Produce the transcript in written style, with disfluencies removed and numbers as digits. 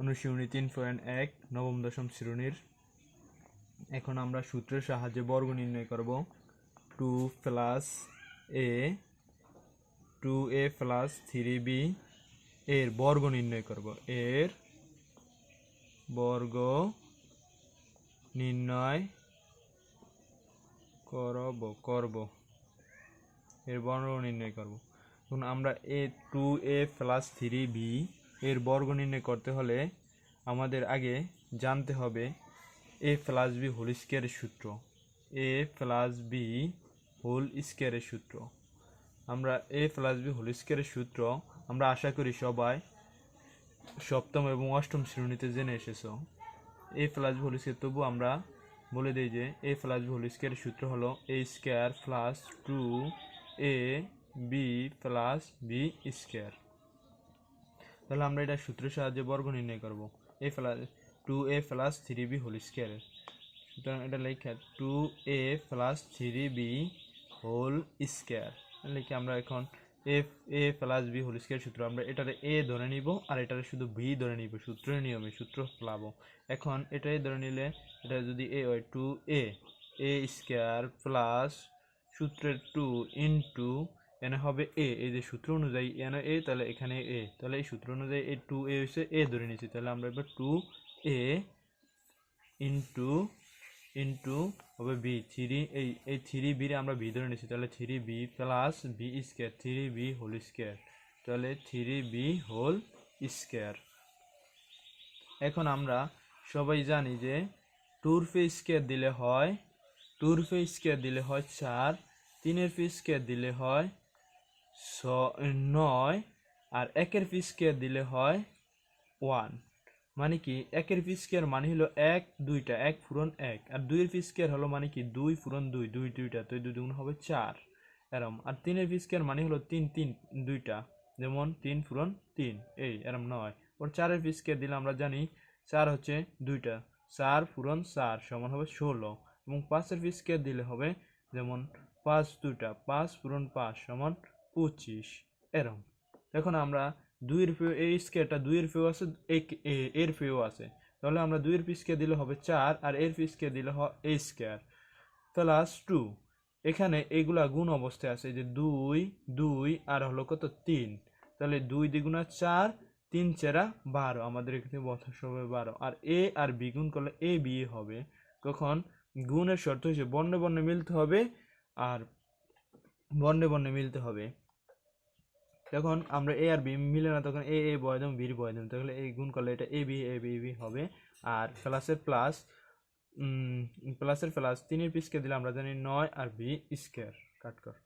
অনুশীলনী 3.1 নবম দশম শ্রেণীর। এখন আমরা সূত্রের সাহায্যে বর্গ নির্ণয় করব। 2a প্লাস 3b এর বর্গ নির্ণয় করব। এর বর্গ নির্ণয় করব এর বর্গ নির্ণয় করব। এখন আমরা 2a প্লাস 3b এর বর্গ নির্ণয় করতে হলে আমাদের আগে জানতে হবে a প্লাস b হোল স্কয়ারের সূত্র। a প্লাস b হোল স্কয়ারের সূত্র। আমরা a প্লাস b হোল স্কয়ারের সূত্র আমরা আশা করি সবাই সপ্তম এবং অষ্টম শ্রেণীতে জেনে এসেছো। a plus b whole square, তবু আমরা বলে দিই যে a প্লাস b হোল স্কয়ারের সূত্র হলো a square plus 2ab plus b square. তাহলে আমরা এটা সূত্রের সাহায্যে বর্গ নির্ণয় করব। 2a plus 3b whole square. সুতরাং এটা লেখা 2a plus 3b whole square লিখে আমরা এখন a plus b whole square সূত্র, আমরা এটারে a ধরে নিব আর এটারে শুধু b ধরে নিব সূত্রের নিয়মে, সূত্র ফেলাবো। এখন এটাই ধরে নিলে এটা যদি a হয় 2a স্কয়ার প্লাস সূত্রের 2 ইন্টু এনে হবে a, এই যে সূত্র অনুযায়ী এনে a, তাহলে এখানে a, তাহলে এই সূত্র অনুযায়ী এই 2a হচ্ছে a ধরে নিয়েছি। তাহলে আমরা এবার 2a ইন্টু হবে b 3, এই 3b রে আমরা b ধরে নিয়েছি, তাহলে 3b plus b square 3b whole square, তাহলে 3b হোল স্কয়ার। এখন আমরা সবাই জানি যে 2 এর স্কয়ার দিলে হয় 4, 3 এর স্কয়ার দিলে হয় 9 আর 1 এর স্কয়ার দিলে হয় 1। মানে কি 1 এর স্কয়ার মানে হলো 1 দুইটা, 1 পূরণ 1, আর 2 এর স্কয়ার হলো মানে কি 2 পূরণ 2, 2 দুইটা, তো 2 দুগুণ হবে 4 এরম। আর 3 এর স্কয়ার মানে হলো 3 3 দুইটা, যেমন 3 পূরণ 3 এই এরম 9। ওর 4 এর স্কয়ার দিলে আমরা জানি 4 হচ্ছে দুইটা, 4 পূরণ 4 সমান হবে 16। এবং 5 এর স্কয়ার দিলে হবে যেমন 5 দুইটা, 5 পূরণ 5 সমান 25 এরম। এখন আমরা 2 এর এই স্কয়ারটা 2 এর ফেও আছে, এর ফেও আছে, তাহলে আমরা 2 এর স্কয়ার দিলে হবে 4 আর এর স্কয়ার দিলে হয় a স্কয়ার প্লাস 2। এখানে এগুলা গুণ অবস্থায় আছে, যে 2 2 আর হলো কত 3, তাহলে 2 দ্বিগুণা 4 3 4 12, আমাদের এখানে বসাতে হবে 12। আর a আর b গুণ করলে a b হবে। তখন গুণের শর্ত হচ্ছে বর্ণে বর্ণে মিলতে হবে, আর বর্ণে বর্ণে মিলতে হবে। তখন আমরা a আর b মিলে না, তখন a বয় দেব, b বয় দেব, তাহলে এই গুণ করলে এটা a b হবে। আর প্লাসের প্লাস প্লাস 3 এর স্কয়ার দিলে আমরা জানি 9 আর b স্কয়ার কাট কর।